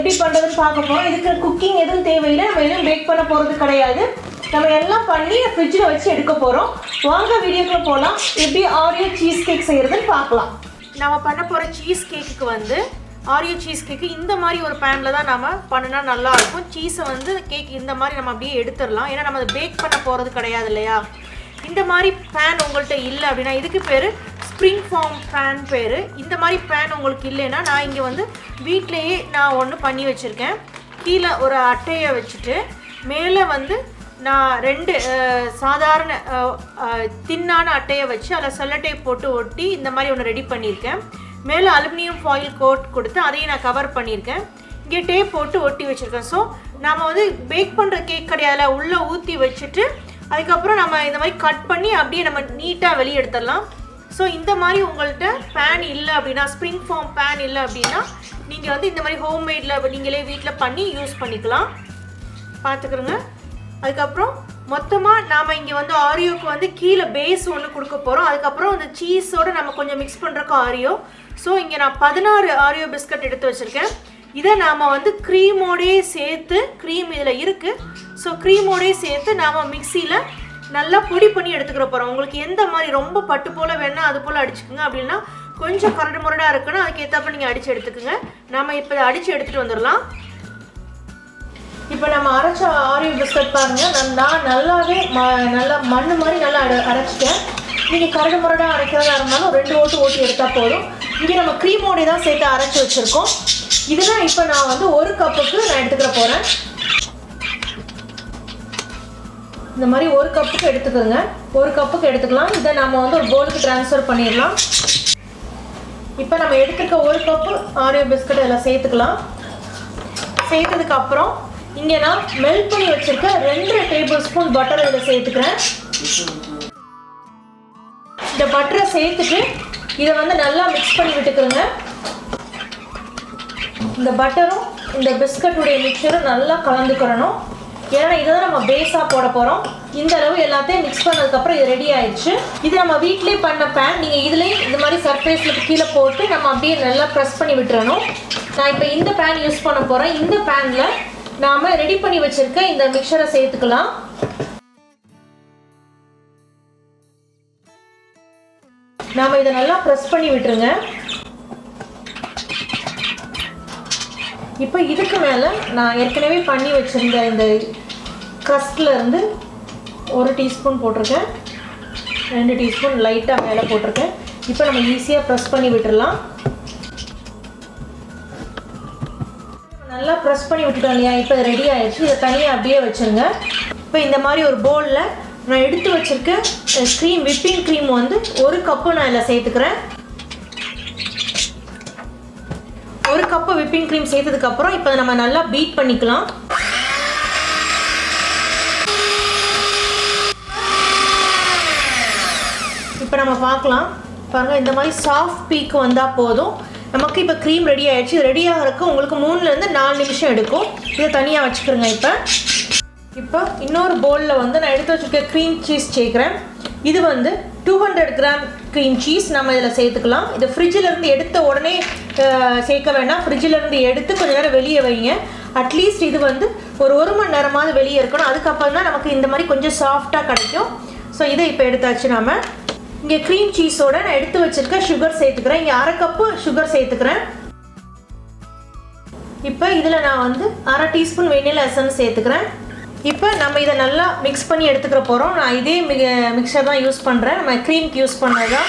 எப்படி பண்ணுறதுன்னு பார்க்க போகிறோம். இதுக்கு குக்கிங் எதுவும் தேவையில்லை, நம்ம எதுவும் பேக் பண்ண போகிறது கிடையாது. நம்ம எல்லாம் பண்ணி ஃப்ரிட்ஜில் வச்சு எடுக்க போகிறோம். வாங்க வீடியோக்குள்ள போகலாம். எப்படி ஆரியோ சீஸ் கேக் செய்கிறதுன்னு பார்க்கலாம். நம்ம பண்ண போகிற சீஸ் கேக்குக்கு வந்து ஆரியோ சீஸ் கேக்கு இந்த மாதிரி ஒரு பேனில் தான் நம்ம பண்ணினா நல்லாயிருக்கும். சீஸை வந்து கேக் இந்த மாதிரி நம்ம அப்படியே எடுத்துடலாம். ஏன்னா நம்ம அதை பேக் பண்ண போகிறது கிடையாது இல்லையா. இந்த மாதிரி பேன் உங்கள்கிட்ட இல்லை அப்படின்னா இதுக்கு பேர் ஸ்ப்ரிங் ஃபார்ம் பேன் பேர். இந்த மாதிரி பேன் உங்களுக்கு இல்லைன்னா நான் இங்கே வந்து வீட்டிலையே நான் ஒன்று பண்ணி வச்சுருக்கேன். கீழே ஒரு அட்டையை வச்சுட்டு மேலே வந்து நான் 2 சாதாரண தின்னான அட்டையை வச்சு அதில் செல்லோடேப் போட்டு ஒட்டி இந்த மாதிரி ஒன்று ரெடி பண்ணியிருக்கேன். மேலே அலுமினியம் ஃபாயில் கோட் கொடுத்து அதையும் நான் கவர் பண்ணியிருக்கேன். இங்கே டேப் போட்டு ஒட்டி வச்சுருக்கேன். ஸோ நம்ம வந்து பேக் பண்ணுற கேக் கிடையாதுல, உள்ளே ஊற்றி வச்சுட்டு அதுக்கப்புறம் நம்ம இந்த மாதிரி கட் பண்ணி அப்படியே நம்ம நீட்டாக வெளியே எடுத்துடலாம். ஸோ இந்த மாதிரி உங்கள்கிட்ட பேன் இல்லை அப்படின்னா, ஸ்ப்ரிங் ஃபார்ம் பேன் இல்லை அப்படின்னா நீங்கள் வந்து இந்த மாதிரி ஹோம்மேடில் நீங்களே வீட்டில் பண்ணி யூஸ் பண்ணிக்கலாம். பார்த்துக்குறோங்க. அதுக்கப்புறம் மொத்தமாக நாம் இங்கே வந்து ஆரியோக்கு வந்து கீழே பேஸ் ஒன்று கொடுக்க போகிறோம். அதுக்கப்புறம் அந்த சீஸோடு நம்ம கொஞ்சம் மிக்ஸ் பண்ணுறக்கு ஆரியோ. ஸோ இங்கே நான் 16 ஆரியோ பிஸ்கட் எடுத்து வச்சுருக்கேன். இதை நாம் வந்து க்ரீமோடே சேர்த்து, க்ரீம் இதில் இருக்குது, ஸோ க்ரீமோடே சேர்த்து நாம் மிக்சியில் நல்லா பொடி பண்ணி எடுத்துக்கிற போகிறோம். உங்களுக்கு எந்த மாதிரி ரொம்ப பட்டு போல் வேணால் அது போல் அடிச்சுக்குங்க. அப்படின்னா கொஞ்சம் கரடு முரடாக இருக்குன்னா அதுக்கேற்றப்ப நீங்கள் அடித்து எடுத்துக்குங்க. நாம் இப்போ இதை அடித்து எடுத்துகிட்டு வந்துடலாம். இப்போ நம்ம அரைச்ச ஆரியோ பிஸ்கட் பாருங்கள், நான் நல்லாவே நல்லா மண் மாதிரி நல்லா அரைச்சிட்டேன். நீங்கள் கரடு முரடாக அரைக்கிறதா இருந்தாலும் 2 ஓட்டு ஓட்டி எடுத்தால் போதும். இங்கே நம்ம க்ரீமோடே தான் சேர்த்து அரைச்சி வச்சுருக்கோம். இதுதான் இப்போ நான் வந்து 1 கப்புக்கு நான் எடுத்துக்கிற போகிறேன். இந்த மாதிரி 1 கப்புக்கு எடுத்துக்கோங்க. 1 கப்புக்கு எடுத்துக்கலாம். இதை நம்ம வந்து ஒரு பவுலுக்கு ட்ரான்ஸ்ஃபர் பண்ணிடலாம். இப்போ நம்ம எடுத்துக்க 1 கப்பு ஆரியோ பிஸ்கட் எல்லாம் சேர்த்துக்கலாம். சேர்த்ததுக்கப்புறம் இங்கே நான் மெல்ட் பண்ணி வச்சுருக்க 2 டேபிள் ஸ்பூன் பட்டர் இதில் சேர்த்துக்கிறேன். இந்த பட்டரை சேர்த்துட்டு இதை வந்து நல்லா மிக்ஸ் பண்ணி விட்டுக்கிறேங்க. இந்த பட்டரும் இந்த பிஸ்கட்டுடைய மிக்சரும் நல்லா கலந்துக்கிறணும். ஏன்னா இதை தான் நம்ம பேஸாக போட போகிறோம். இந்த அளவு எல்லாத்தையும் மிக்ஸ் பண்ணதுக்கப்புறம் இது ரெடி ஆயிடுச்சு. இது நம்ம வீட்டிலே பண்ண பேன். நீங்கள் இதுலேயும் இந்த மாதிரி சர்ஃபேஸில் கீழே போட்டு நம்ம அப்படியே நல்லா ப்ரெஸ் பண்ணி விட்டுறணும். நான் இப்போ இந்த பேன் யூஸ் பண்ண போகிறேன். இந்த பேனில் நாம் ரெடி பண்ணி வச்சுருக்க இந்த மிக்சரை சேர்த்துக்கலாம். நாம் இதை நல்லா ப்ரெஸ் பண்ணி விட்டுருங்க. இப்போ இதுக்கு மேலே நான் ஏற்கனவே பண்ணி வச்சுருந்த இந்த க்ரஸ்டில் இருந்து 1 டீஸ்பூன் போட்டிருக்கேன், 2 டீஸ்பூன் லைட்டாக மேலே போட்டிருக்கேன். இப்போ நம்ம ஈஸியாக ப்ரெஸ் பண்ணி விட்டுடலாம். நல்லா ப்ரெஸ் பண்ணி விட்டுட்டோம் இல்லையா. இப்போ இது ரெடி ஆகிடுச்சு. இதை தனியாக அப்படியே வச்சுருங்க. இப்போ இந்த மாதிரி ஒரு பவுலில் நான் எடுத்து வச்சுருக்கேன் க்ரீம், விப்பிங் க்ரீம் வந்து 1 கப்பு நான் இதில் சேர்த்துக்கிறேன். 1 கப்பு விப்பிங் க்ரீம் சேர்த்ததுக்கப்புறம் இப்போ நம்ம நல்லா பீட் பண்ணிக்கலாம். இப்போ நம்ம பார்க்கலாம் பாருங்கள், இந்த மாதிரி சாஃப்ட் பீக் வந்தால் போதும். நமக்கு இப்போ க்ரீம் ரெடி ஆகிடுச்சு. இது ரெடி ஆகிறதுக்கு உங்களுக்கு 3லேருந்து 4 நிமிஷம் எடுக்கும். இதை தனியாக வச்சுக்கிறேங்க. இப்போ இன்னொரு பவுலில் வந்து நான் எடுத்து வச்சுருக்க க்ரீம் சீஸ் சேர்க்குறேன். இது வந்து 200 கிராம் க்ரீம் சீஸ் நம்ம இதில் சேர்த்துக்கலாம். இது ஃப்ரிட்ஜிலேருந்து எடுத்த உடனே சேர்க்க வேண்டாம். ஃப்ரிட்ஜிலேருந்து எடுத்து கொஞ்சம் நேரம் வெளியே வைங்க. அட்லீஸ்ட் இது வந்து ஒரு 1 மணி நேரமாவது வெளியே இருக்கணும். அதுக்கப்புறம் தான் நமக்கு இந்த மாதிரி கொஞ்சம் சாஃப்டாக கிடைக்கும். ஸோ இதை இப்போ எடுத்தாச்சு. நாம் இங்கே க்ரீம் சீஸோடு நான் எடுத்து வச்சுருக்க சுகர் சேர்த்துக்கிறேன். இங்கே 1/2 கப்பு சுகர் சேர்த்துக்கிறேன். இப்போ இதில் நான் வந்து 1/2 டீஸ்பூன் வெண்ணிலா எசன்ஸ் சேர்த்துக்கிறேன். இப்போ நம்ம இதை நல்லா மிக்ஸ் பண்ணி எடுத்துக்கிற போகிறோம். நான் இதே மிக்சர் தான் யூஸ் பண்ணுறேன். நம்ம க்ரீம்க்கு யூஸ் பண்ணது தான்.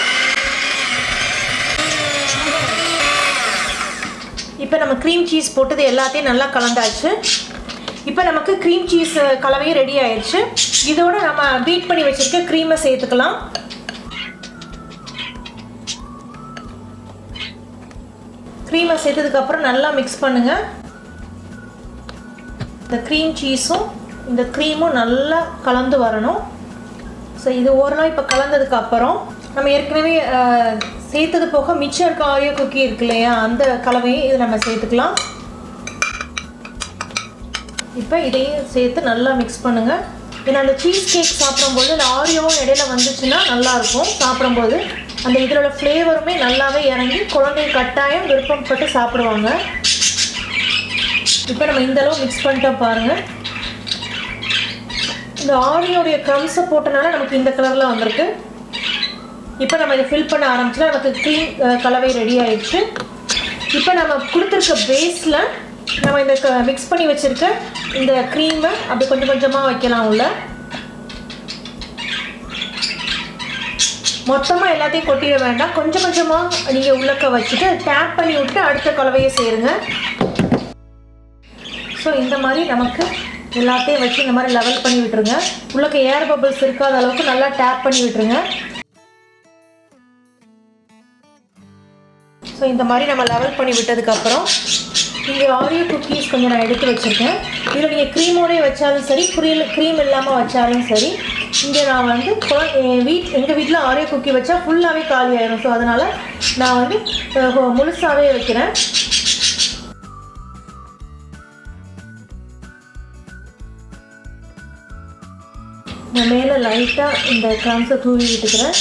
இப்போ நம்ம க்ரீம் சீஸ் போட்டது எல்லாத்தையும் நல்லா கலந்தாச்சு. இப்போ நமக்கு க்ரீம் சீஸ் கலவையும் ரெடி ஆயிடுச்சு. இதோட நம்ம பீட் பண்ணி வச்சுருக்க க்ரீமை சேர்த்துக்கலாம். க்ரீமை சேர்த்ததுக்கப்புறம் நல்லா மிக்ஸ் பண்ணுங்கள். இந்த க்ரீம் சீஸும் இந்த க்ரீமும் நல்லா கலந்து வரணும். ஸோ இது ஓரளவு இப்போ கலந்ததுக்கப்புறம் நம்ம ஏற்கனவே சேர்த்தது போக மிச்சம் இருக்க ஆரியோ குக்கி இருக்கு இல்லையா, அந்த கலவையை இது நம்ம சேர்த்துக்கலாம். இப்போ இதையும் சேர்த்து நல்லா மிக்ஸ் பண்ணுங்கள். ஏன்னா அந்த சீஸ் கேக் சாப்பிடும்போது அந்த ஆரியோவும் இடையில வந்துச்சுன்னா நல்லாயிருக்கும். சாப்பிடும்போது அந்த இதில் ஃப்ளேவருமே நல்லாவே இறங்கி குழந்தை கட்டாயம் விருப்பப்பட்டு சாப்பிடுவாங்க. இப்போ நம்ம இந்த அளவு மிக்ஸ் பண்ணிட்டோம் பாருங்கள். இந்த ஆரியோடைய க்ரம்ஸை போட்டனால நமக்கு இந்த கலரில் வந்திருக்கு. இப்போ நம்ம இதை ஃபில் பண்ண ஆரம்பிச்சுன்னா நமக்கு க்ரீம் கலவை ரெடி ஆயிடுச்சு. இப்போ நம்ம கொடுத்துருக்க பேஸில் நம்ம இந்த மிக்ஸ் பண்ணி வச்சுருக்க இந்த க்ரீமை அப்படி கொஞ்சம் கொஞ்சமாக வைக்கலாம். உள்ள மொத்தமாக எல்லாத்தையும் கொட்டிட வேண்டாம், கொஞ்சம் கொஞ்சமாக நீங்கள் உள்ளக்க வச்சுட்டு டேப் பண்ணி விட்டு அடுத்த கலவையை சேருங்க. ஸோ இந்த மாதிரி நமக்கு எல்லாத்தையும் வச்சு இந்த மாதிரி லெவல் பண்ணி விட்டுருங்க. உள்ளக்க ஏர் பபிள்ஸ் இருக்காத அளவுக்கு நல்லா டேப் பண்ணி விட்டுருங்க. ஸோ இந்த மாதிரி நம்ம லெவல் பண்ணி விட்டதுக்கப்புறம் இங்கே ஆரியோ குக்கீஸ் கொஞ்சம் நான் எடுத்து வச்சுருக்கேன். இதில் நீங்கள் க்ரீமோடய வச்சாலும் சரி, க்ரீம் இல்லாமல் வச்சாலும் சரி. இங்கே நான் வந்து எங்கள் வீட்டில் ஆரியோ குக்கி வச்சா ஃபுல்லாகவே காலி ஆயிடும். ஸோ அதனால் நான் வந்து முழுசாகவே வைக்கிறேன். நான் மேலே லைட்டாக இந்த க்ரம்ஸை தூவி விட்டுக்கிறேன்.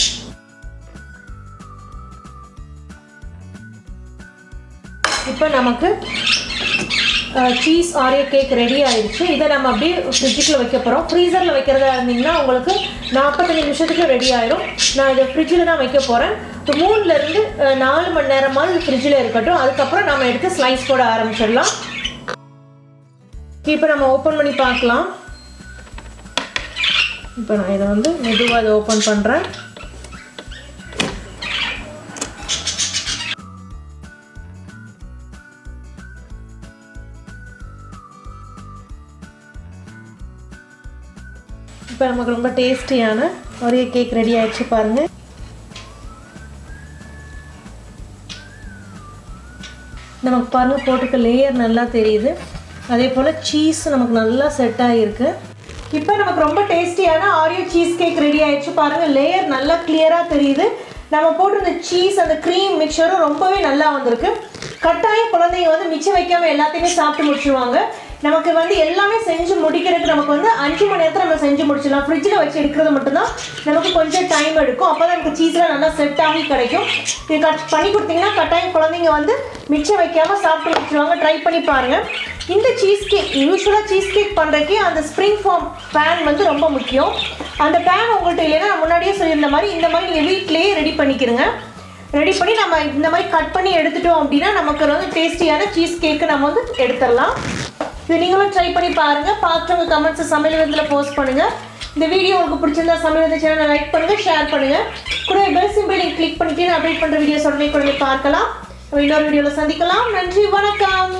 இப்போ நமக்கு சீஸ் ஆரியோ கேக் ரெடி ஆயிடுச்சு. இதை நம்ம அப்படியே ஃப்ரிட்ஜுக்குள்ள வைக்க போகிறோம். ஃப்ரீசரில் வைக்கிறதா இருந்தீங்கன்னா உங்களுக்கு 45 நிமிஷத்துக்கு ரெடி ஆயிடும். நான் இதை ஃப்ரிட்ஜில் தான் வைக்க போகிறேன். 3லேருந்து 4 மணி நேரமாவது ஃப்ரிட்ஜில் இருக்கட்டும். அதுக்கப்புறம் நம்ம எடுத்து ஸ்லைஸ் போட ஆரம்பிச்சிடலாம். இப்போ நம்ம ஓப்பன் பண்ணி பார்க்கலாம். இப்போ நான் இதை வந்து மெதுவாக இதை ஓப்பன் பண்ணுறேன். இப்போ நமக்கு ரொம்ப டேஸ்டியான ஆரியோ கேக் ரெடி ஆயிடுச்சு பாருங்கள். நமக்கு பாருங்கள் போட்டுக்க லேயர் நல்லா தெரியுது. அதே போல் சீஸ் நமக்கு நல்லா செட் ஆகிருக்கு. இப்போ நமக்கு ரொம்ப டேஸ்டியான ஆரியோ சீஸ் கேக் ரெடி ஆயிடுச்சு பாருங்கள். லேயர் நல்லா கிளியராக தெரியுது. நம்ம போட்டிருந்த சீஸ் அந்த க்ரீம் மிக்சரும் ரொம்பவே நல்லா வந்திருக்கு. கட்டாயம் குழந்தைங்க வந்து மிச்சம் வைக்காமல் எல்லாத்தையுமே சாப்பிட்டு முடிச்சுடுவாங்க. நமக்கு வந்து எல்லாமே செஞ்சு முடிக்கிறதுக்கு நமக்கு வந்து 5 மணி நேரத்தில் நம்ம செஞ்சு முடிச்சிடலாம். ஃப்ரிட்ஜில் வச்சு எடுக்கிறது மட்டும்தான் நமக்கு கொஞ்சம் டைம் எடுக்கும். அப்போ தான் நமக்கு சீஸ்லாம் நல்லா செட் ஆகி கிடைக்கும். இது பண்ணி கொடுத்தீங்கன்னா கட்டாயம் குழந்தைங்க வந்து மிச்சம் வைக்காமல் சாப்பிட்டு முடிச்சிடுவாங்க. ட்ரை பண்ணி பாருங்கள். இந்த சீஸ் கேக் யூஸ்வலாக சீஸ் கேக் பண்ணுறதுக்கு அந்த ஸ்ப்ரிங் ஃபார்ம் பேன் வந்து ரொம்ப முக்கியம். அந்த பேன் உங்கள்கிட்ட இல்லைன்னா நான் முன்னாடியே சொல்லியிருந்த மாதிரி இந்த மாதிரி நீங்கள் வீட்டிலேயே ரெடி பண்ணிக்கிறங்க. ரெடி பண்ணி நம்ம இந்த மாதிரி கட் பண்ணி எடுத்துட்டோம் அப்படின்னா நமக்கு வந்து டேஸ்டியான சீஸ் கேக்கு நம்ம வந்து எடுத்துடலாம். இது நீங்களும் ட்ரை பண்ணி பாருங்கள். பார்த்துட்டு கமெண்ட்ஸை சமையல் விருந்தில் போஸ்ட் பண்ணுங்கள். இந்த வீடியோ உங்களுக்கு பிடிச்சிருந்தா சமையல் விருந்து சேனலை லைக் பண்ணுங்கள், ஷேர் பண்ணுங்கள். கூட பெல் சிம்பிள் நீங்கள் கிளிக் பண்ணிட்டு நான் அப்டேட் பண்ணுற வீடியோஸ் உடனே பார்க்கலாம். இன்னொரு வீடியோவில் சந்திக்கலாம். நன்றி, வணக்கம்.